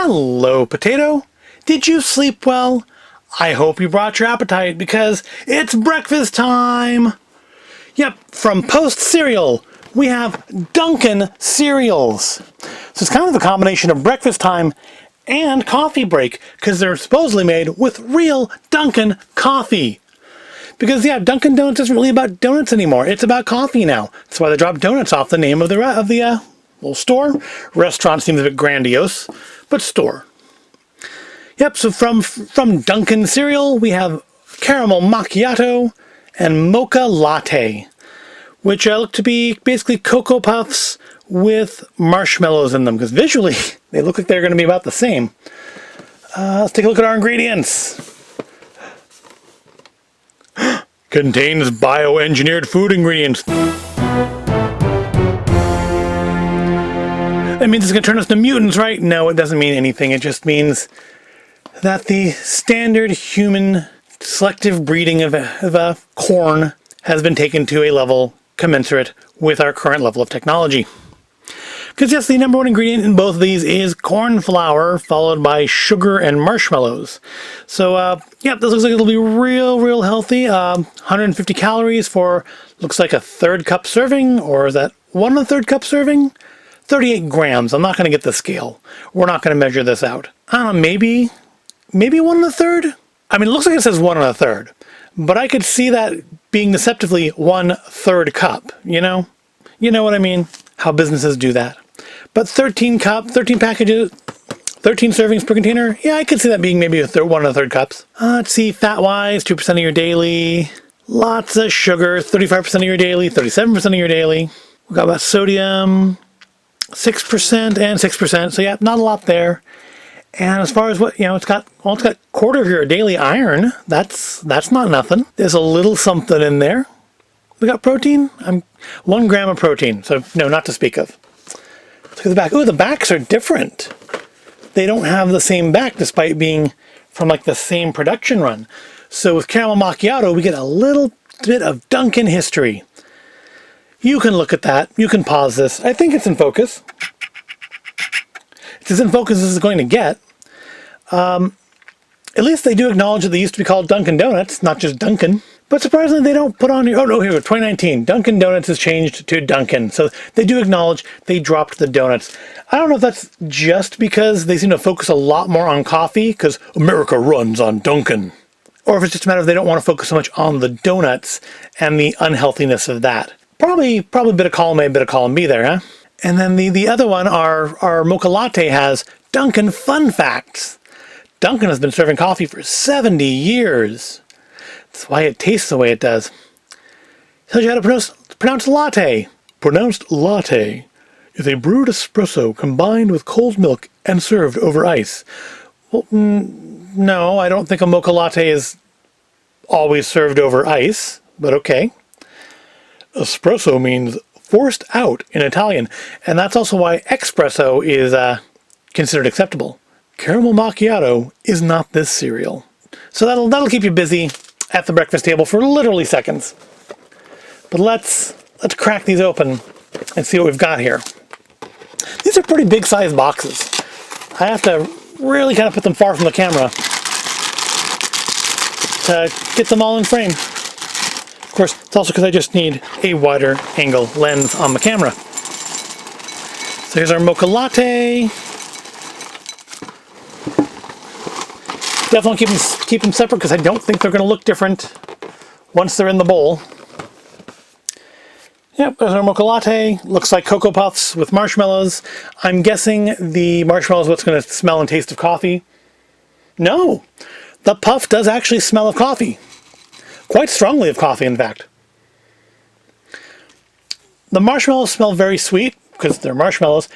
Hello, potato. Did you sleep well? I hope you brought your appetite because it's breakfast time. Yep, from Post Cereal, we have Dunkin cereals. So it's kind of a combination of breakfast time and coffee break because they're supposedly made with real Dunkin coffee. Because yeah, Dunkin' Donuts isn't really about donuts anymore. It's about coffee now. That's why they dropped donuts off the name of the little store. Restaurant seems a bit grandiose, but store. Yep. So from Dunkin' cereal, we have caramel macchiato and mocha latte, which look to be basically Cocoa Puffs with marshmallows in them. Because visually, they look like they're going to be about the same. Let's take a look at our ingredients. Contains bioengineered food ingredients. That means it's going to turn us to mutants, right? No, it doesn't mean anything. It just means that the standard human selective breeding of corn has been taken to a level commensurate with our current level of technology. Because yes, the number one ingredient in both of these is corn flour, followed by sugar and marshmallows. So, yep, this looks like it'll be real healthy. 150 calories for, looks like a third cup serving, or is that 1/3 cup serving? 38 grams. I'm not going to get the scale. We're not going to measure this out. I don't know, maybe 1/3? I mean, it looks like it says 1/3, but I could see that being deceptively 1/3 cup, you know? You know what I mean? How businesses do that. But 13 packages, 13 servings per container. Yeah, I could see that being maybe 1/3 cups. Let's see, fat-wise, 2% of your daily. Lots of sugar, 35% of your daily, 37% of your daily. We got about sodium, 6% and 6%. So yeah, not a lot there. And as far as what, it's got quarter of your daily iron. That's not nothing. There's a little something in there. We got protein. 1 gram of protein. So no, not to speak of. Look at the back. Ooh, the backs are different. They don't have the same back despite being from like the same production run. So with caramel macchiato, we get a little bit of Dunkin' history. You can look at that. You can pause this. I think it's in focus. It's as in focus as it's going to get. At least they do acknowledge that they used to be called Dunkin' Donuts, not just Dunkin'. But surprisingly, they don't put on here. Oh no, here we go. 2019. Dunkin' Donuts has changed to Dunkin'. So they do acknowledge they dropped the donuts. I don't know if that's just because they seem to focus a lot more on coffee, because America runs on Dunkin'. Or if it's just a matter of they don't want to focus so much on the donuts and the unhealthiness of that. Probably a bit of column A, bit of column B there, huh? And then the other one, our mocha latte, has Dunkin' Fun Facts. Dunkin' has been serving coffee for 70 years. That's why it tastes the way it does. Tells you how to pronounce latte. Pronounced latte is a brewed espresso combined with cold milk and served over ice. Well, no, I don't think a mocha latte is always served over ice, but okay. Espresso means forced out in Italian, and that's also why espresso is considered acceptable. Caramel macchiato is not this cereal. So that'll keep you busy at the breakfast table for literally seconds. But let's crack these open and see what we've got here. These are pretty big sized boxes. I have to really kind of put them far from the camera to get them all in frame. Of course, it's also because I just need a wider angle lens on the camera. So here's our mocha latte. Definitely keep them separate because I don't think they're going to look different once they're in the bowl. Yep, there's our mocha latte. Looks like Cocoa Puffs with marshmallows. I'm guessing the marshmallow is what's going to smell and taste of coffee. No, the puff does actually smell of coffee. Quite strongly of coffee, in fact. The marshmallows smell very sweet because they're marshmallows.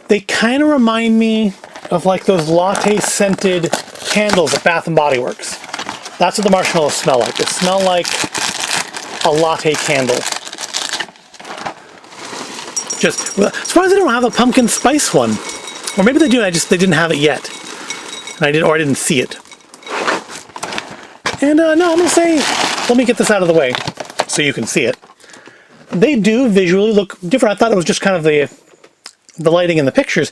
They kind of remind me of like those latte-scented candles at Bath & Body Works. That's what the marshmallows smell like. They smell like a latte candle. Surprised they don't have a pumpkin spice one. Or maybe they do, they didn't have it yet. And I didn't see it. And no, I'm going to say, let me get this out of the way so you can see it. They do visually look different. I thought it was just kind of the lighting in the pictures.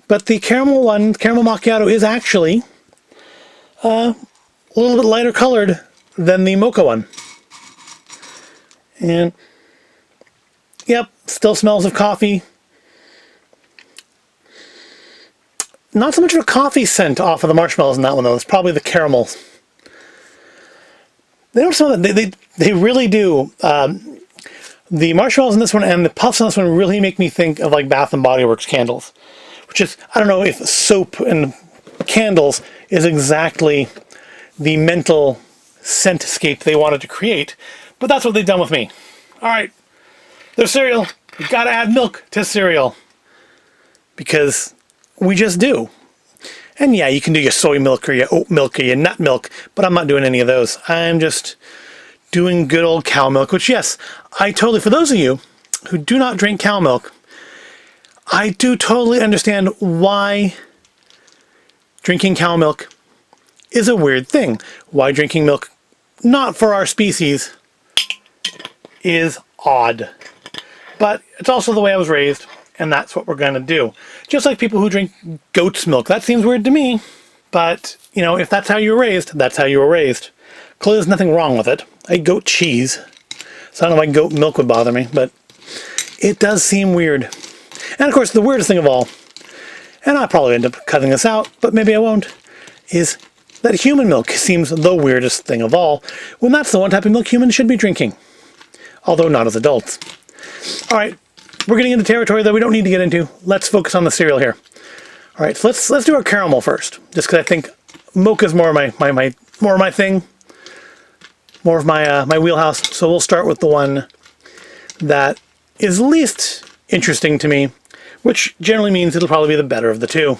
But the caramel one, caramel macchiato, is actually a little bit lighter colored than the mocha one. And, yep, still smells of coffee. Not so much of a coffee scent off of the marshmallows in that one, though. It's probably the caramels. They don't smell that. They really do. The marshmallows in this one and the puffs in this one really make me think of like Bath and Body Works candles. Which is, I don't know if soap and candles is exactly the mental scentscape they wanted to create. But that's what they've done with me. Alright, there's cereal. You've got to add milk to cereal. Because we just do. And yeah, you can do your soy milk or your oat milk or your nut milk, but I'm not doing any of those. I'm just doing good old cow milk, which yes, I totally, for those of you who do not drink cow milk, I do totally understand why drinking cow milk is a weird thing. Why drinking milk not for our species is odd. But it's also the way I was raised, and that's what we're going to do. Just like people who drink goat's milk. That seems weird to me, but, you know, if that's how you were raised, that's how you were raised. Clearly there's nothing wrong with it. I eat goat cheese, so I don't know why goat milk would bother me, but it does seem weird. And of course, the weirdest thing of all, and I'll probably end up cutting this out, but maybe I won't, is that human milk seems the weirdest thing of all, when that's the one type of milk humans should be drinking. Although not as adults. Alright, we're getting into territory that we don't need to get into. Let's focus on the cereal here. Alright, so let's do our caramel first, just because I think mocha is more of my thing, more of my wheelhouse. So we'll start with the one that is least interesting to me, which generally means it'll probably be the better of the two.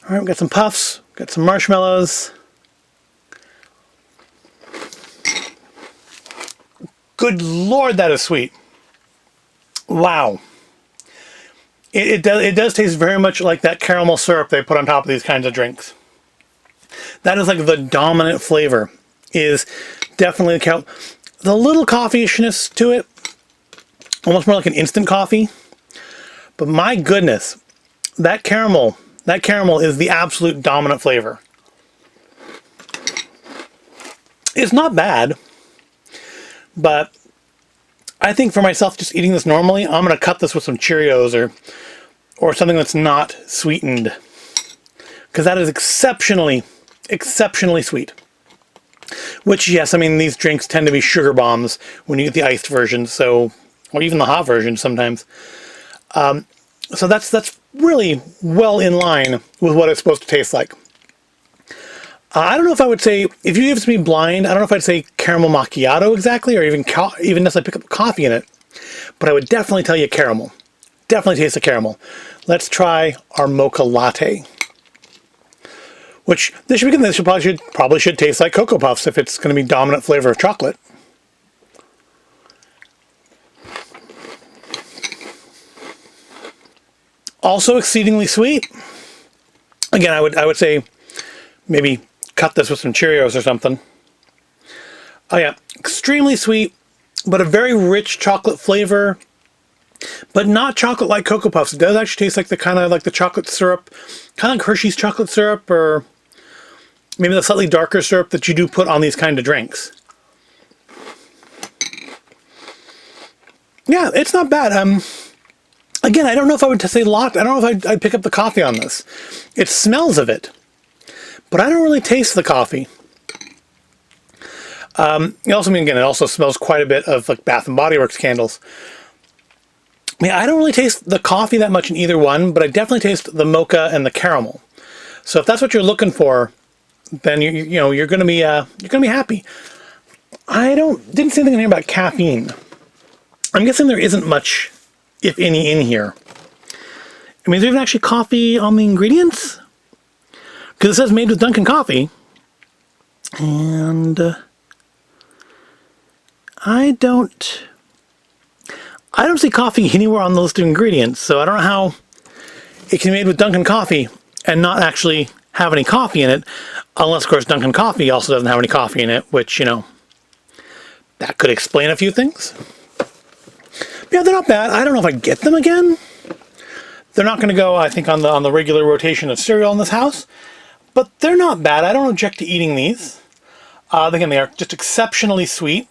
Alright, we've got some puffs, got some marshmallows. Good Lord, that is sweet. Wow. It does taste very much like that caramel syrup they put on top of these kinds of drinks. That is like the dominant flavor, is definitely the little coffeeishness to it, almost more like an instant coffee. But my goodness, that caramel is the absolute dominant flavor. It's not bad, but I think for myself, just eating this normally, I'm going to cut this with some Cheerios or something that's not sweetened, because that is exceptionally sweet. Which, yes, I mean, these drinks tend to be sugar bombs when you get the iced version, so, or even the hot version sometimes. So that's really well in line with what it's supposed to taste like. I don't know if I would say, if you give it to me blind, I don't know if I'd say caramel macchiato exactly, or even necessarily pick up coffee in it. But I would definitely tell you caramel. Definitely taste the caramel. Let's try our mocha latte. Which, this probably should taste like Cocoa Puffs if it's going to be dominant flavor of chocolate. Also exceedingly sweet. Again, I would say maybe cut this with some Cheerios or something. Oh yeah, extremely sweet, but a very rich chocolate flavor, but not chocolate like Cocoa Puffs. It does actually taste like the kind of like the chocolate syrup, kind of like Hershey's chocolate syrup, or maybe the slightly darker syrup that you do put on these kind of drinks. Yeah, it's not bad. Again, I don't know if I would say lot. I don't know if I'd pick up the coffee on this. It smells of it, but I don't really taste the coffee. It also, I mean, again, it also smells quite a bit of like Bath and Body Works candles. I mean, I don't really taste the coffee that much in either one, but I definitely taste the mocha and the caramel. So if that's what you're looking for, then you're gonna be happy. I didn't say anything here about caffeine. I'm guessing there isn't much, if any, in here. I mean, is there even actually coffee on the ingredients? Because it says made with Dunkin' Coffee. And I don't see coffee anywhere on the list of ingredients, so I don't know how it can be made with Dunkin' Coffee and not actually have any coffee in it, unless, of course, Dunkin' Coffee also doesn't have any coffee in it, which, that could explain a few things. Yeah, they're not bad. I don't know if I'd get them again. They're not going to go, I think, on the regular rotation of cereal in this house, but they're not bad. I don't object to eating these. Again, they are just exceptionally sweet.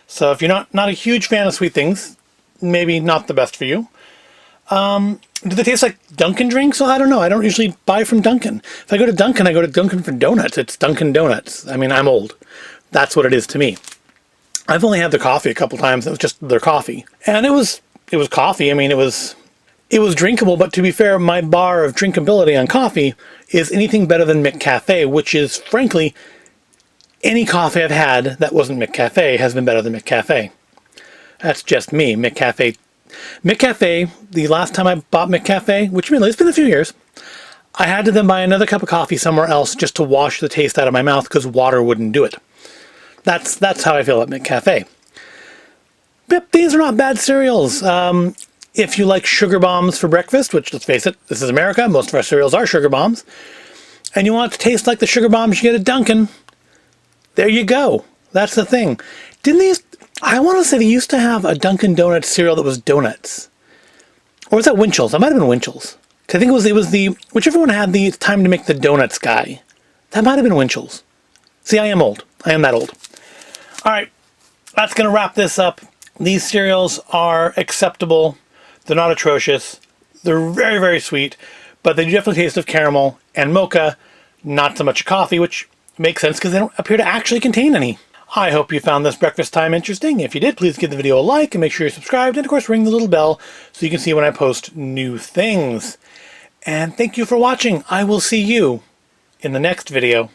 So if you're not a huge fan of sweet things, maybe not the best for you. Do they taste like Dunkin' drinks? Well, I don't know. I don't usually buy from Dunkin'. If I go to Dunkin', I go to Dunkin' for donuts. It's Dunkin' Donuts. I mean, I'm old. That's what it is to me. I've only had their coffee a couple times. It was just their coffee. And it was coffee. I mean, it was drinkable, but to be fair, my bar of drinkability on coffee is anything better than McCafe, which is, frankly, any coffee I've had that wasn't McCafe has been better than McCafe. That's just me. McCafe, the last time I bought McCafe, which really, it's been a few years, I had to then buy another cup of coffee somewhere else just to wash the taste out of my mouth because water wouldn't do it. That's how I feel about McCafe. Yep, these are not bad cereals. If you like sugar bombs for breakfast, which, let's face it, this is America, most of our cereals are sugar bombs, and you want it to taste like the sugar bombs you get at Dunkin', there you go. That's the thing. I want to say they used to have a Dunkin' Donuts cereal that was donuts. Or was that Winchell's? That might have been Winchell's. I think it was the, whichever one had the time to make the donuts guy. That might have been Winchell's. See, I am old. I am that old. All right, that's going to wrap this up. These cereals are acceptable. They're not atrocious. They're very, very sweet, but they do definitely taste of caramel and mocha, not so much coffee, which makes sense because they don't appear to actually contain any. I hope you found this breakfast time interesting. If you did, please give the video a like and make sure you're subscribed, and of course ring the little bell so you can see when I post new things. And thank you for watching. I will see you in the next video.